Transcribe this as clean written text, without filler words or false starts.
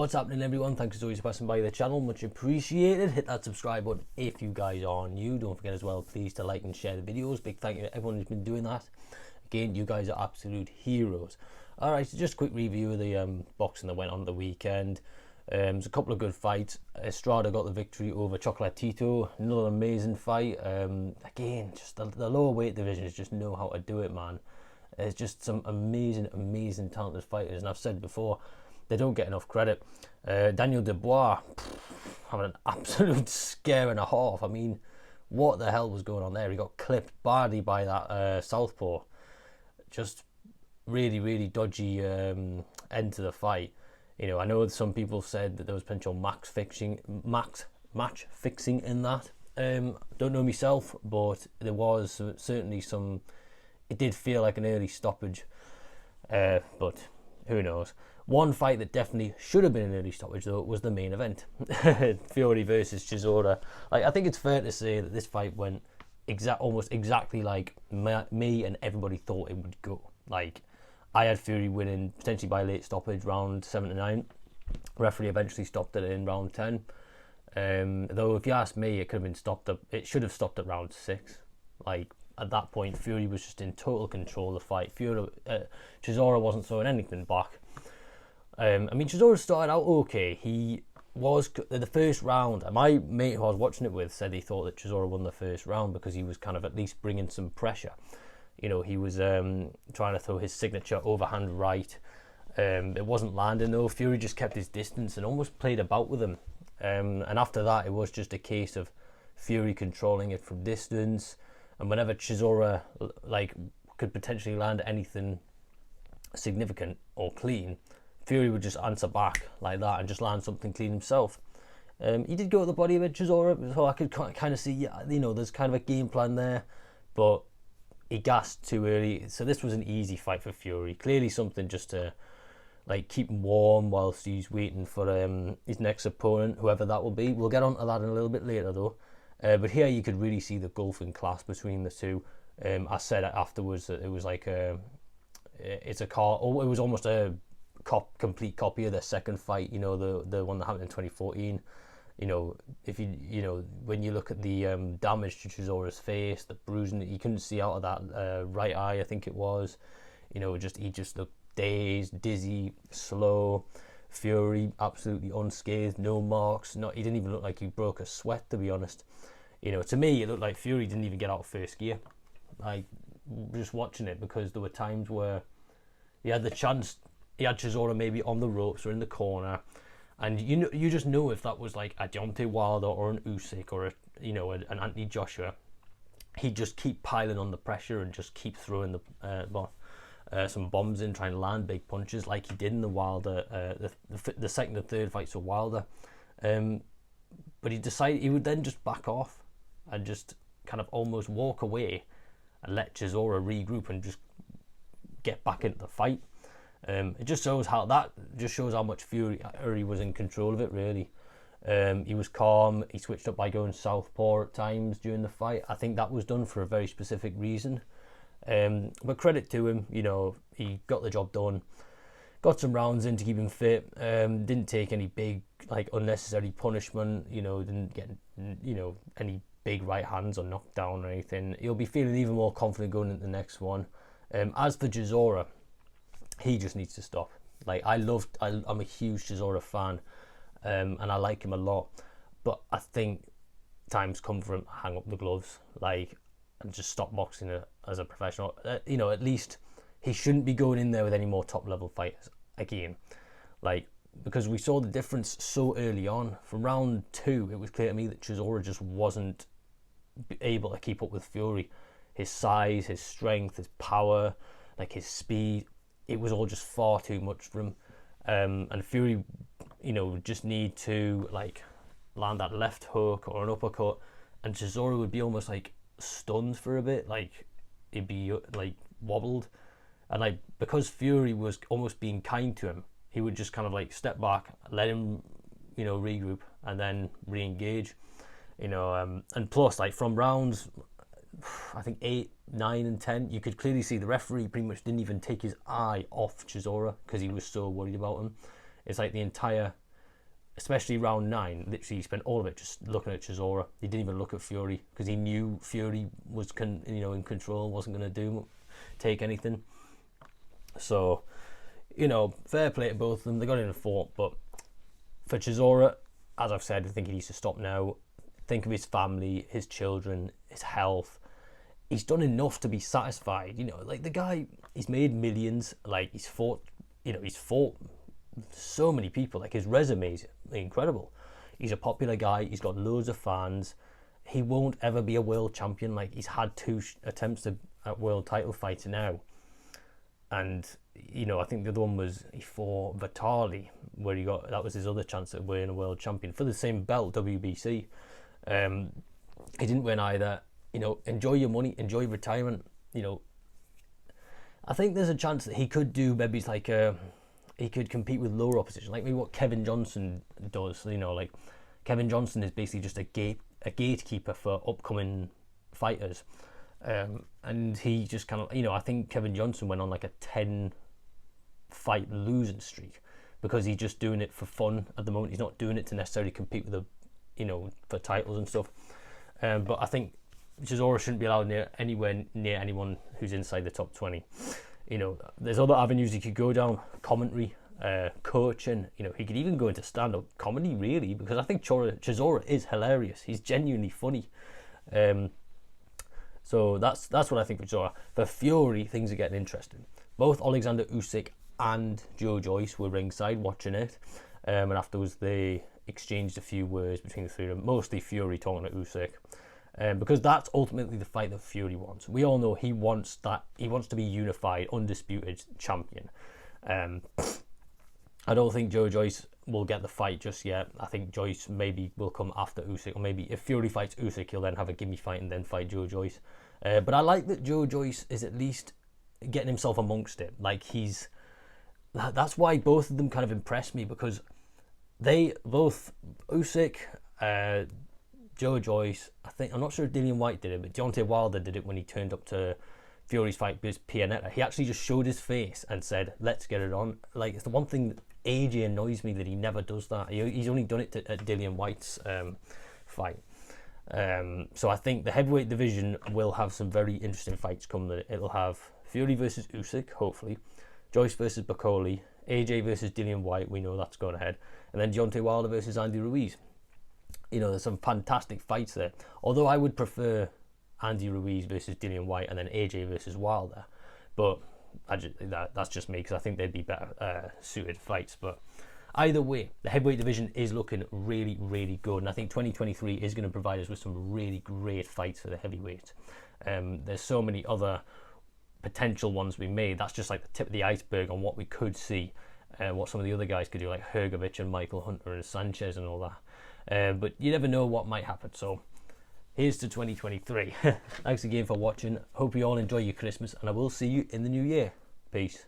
What's happening, everyone? Thanks as always for passing by the channel, much appreciated. Hit that subscribe button if you guys are new. Don't forget as well, please, to like and share the videos. Big thank you to everyone who's been doing that. Again, you guys are absolute heroes. Alright, so just a quick review of the boxing that went on the weekend. There's a couple of good fights. Estrada got the victory over Chocolatito. Another amazing fight. Again, just the lower weight divisions just know how to do it, man. There's just some amazing talented fighters, and I've said before, they don't get enough credit. Daniel Dubois having an absolute scare and a half. I mean, what the hell was going on there? He got clipped badly by that southpaw. Just really dodgy end to the fight. You know, I know some people said that there was potential match fixing in that. Don't know myself, but there was certainly some. It did feel like an early stoppage, but who knows. One fight that definitely should have been an early stoppage, though, was the main event. Fury versus Chisora. Like, I think it's fair to say that this fight went almost exactly like me and everybody thought it would go. Like, I had Fury winning potentially by late stoppage, round 7 to 9. Referee eventually stopped it in round 10. Though, if you ask me, it could have been stopped up. It should have stopped at round 6. Like, at that point, Fury was just in total control of the fight. Chisora wasn't throwing anything back. I mean, Chisora started out okay. He was the first round. My mate who I was watching it with said he thought that Chisora won the first round because he was kind of at least bringing some pressure. You know, he was trying to throw his signature overhand right. It wasn't landing though. Fury just kept his distance and almost played about with him. And after that, it was just a case of Fury controlling it from distance. And whenever Chisora could potentially land anything significant or clean, Fury would just answer back like that and just land something clean himself. He did go at the body of it, Chisora, so I could kind of see, you know, there's kind of a game plan there, but he gassed too early. So this was an easy fight for Fury. Clearly something just to keep him warm whilst he's waiting for his next opponent, whoever that will be. We'll get on to that in a little bit later though. But here you could really see the gulf in class between the two. I said afterwards that it was like it was almost a complete copy of their second fight, you know, the one that happened in 2014. You know, when you look at the damage to Chisora's face, the bruising that you couldn't see out of that right eye, I think it was, you know, he just looked dazed, dizzy, slow. Fury absolutely unscathed, no marks. He didn't even look like he broke a sweat, to be honest. You know, to me, it looked like Fury didn't even get out of first gear. Like, just watching it, because there were times where he had the chance. He had Chisora maybe on the ropes or in the corner, and you just know if that was like a Deontay Wilder or an Usyk or an Anthony Joshua, he'd just keep piling on the pressure and just keep throwing some bombs in, trying to land big punches like he did in the Wilder, the second and third fights of Wilder. But he decided he would then just back off and just kind of almost walk away and let Chisora regroup and just get back into the fight. It just shows how much Fury was in control of it, really. He was calm. He switched up by going southpaw at times during the fight. I think that was done for a very specific reason. But credit to him, you know, he got the job done. Got some rounds in to keep him fit. Didn't take any big, unnecessary punishment. You know, didn't get, any big right hands or knockdown or anything. He'll be feeling even more confident going into the next one. As for Chisora, he just needs to stop. Like, I'm a huge Chisora fan, and I like him a lot. But I think time's come for him to hang up the gloves, and just stop boxing as a professional. At least he shouldn't be going in there with any more top level fighters again. Because we saw the difference so early on. From round 2, it was clear to me that Chisora just wasn't able to keep up with Fury. His size, his strength, his power, his speed, it was all just far too much for him. And Fury, just need to land that left hook or an uppercut, and Chisora would be almost stunned for a bit, he'd be wobbled, and because Fury was almost being kind to him, he would just kind of step back, let him regroup, and then re-engage, and plus from rounds I think 8, 9 and 10, you could clearly see the referee pretty much didn't even take his eye off Chisora because he was so worried about him. It's like the entire especially round 9, literally he spent all of it just looking at Chisora. He didn't even look at Fury because he knew Fury was in control, wasn't going to take anything. So, fair play to both of them. They got in and fought, but for Chisora, as I've said, I think he needs to stop now. Think of his family, his children, his health. He's done enough to be satisfied. Like the guy, he's made millions. Like he's fought so many people. Like his resume is incredible. He's a popular guy. He's got loads of fans. He won't ever be a world champion. Like he's had 2 attempts at world title fights now. And, I think the other one was he fought Vitali, where that was his other chance at winning a world champion for the same belt, WBC. He didn't win either. Enjoy your money, enjoy retirement. I think there's a chance that he could do maybe he could compete with lower opposition, like maybe what Kevin Johnson does. Like Kevin Johnson is basically just a gatekeeper for upcoming fighters. And he just kind of, I think Kevin Johnson went on like a 10 fight losing streak because he's just doing it for fun at the moment. He's not doing it to necessarily compete with for titles and stuff. But I think Chisora shouldn't be allowed anywhere near anyone who's inside the top 20. There's other avenues he could go down, commentary, coaching. He could even go into stand-up comedy, really, because I think Chisora is hilarious. He's genuinely funny. So that's what I think for Chisora. For Fury, things are getting interesting. Both Alexander Usyk and Joe Joyce were ringside watching it, and afterwards they exchanged a few words between the three of them, mostly Fury talking to Usyk, because that's ultimately the fight that Fury wants. We all know he wants to be unified, undisputed champion. I don't think Joe Joyce will get the fight just yet. I think Joyce maybe will come after Usyk, or maybe if Fury fights Usyk, he'll then have a gimme fight and then fight Joe Joyce. But I like that Joe Joyce is at least getting himself amongst it. Like that's why both of them kind of impressed me, because they both, Usyk, Joe Joyce, I'm not sure if Dillian White did it, but Deontay Wilder did it when he turned up to Fury's fight with Pianetta. He actually just showed his face and said, "Let's get it on." Like, it's the one thing that AJ annoys me, that he never does that. He's only done it at Dillian White's fight. So I think the heavyweight division will have some very interesting fights come. It'll have Fury versus Usyk, hopefully, Joyce versus Bakoli, AJ versus Dillian White, we know that's going ahead, and then Deontay Wilder versus Andy Ruiz. There's some fantastic fights there. Although I would prefer Andy Ruiz versus Dillian White and then AJ versus Wilder, but that's just me, because I think they'd be better suited fights. But either way, the heavyweight division is looking really, really good, and I think 2023 is going to provide us with some really great fights for the heavyweight. There's so many other potential ones we made. That's just like the tip of the iceberg on what we could see, what some of the other guys could do, like Hrgovic and Michael Hunter and Sanchez and all that. But you never know what might happen. So here's to 2023. Thanks again for watching. Hope you all enjoy your Christmas, and I will see you in the new year. Peace.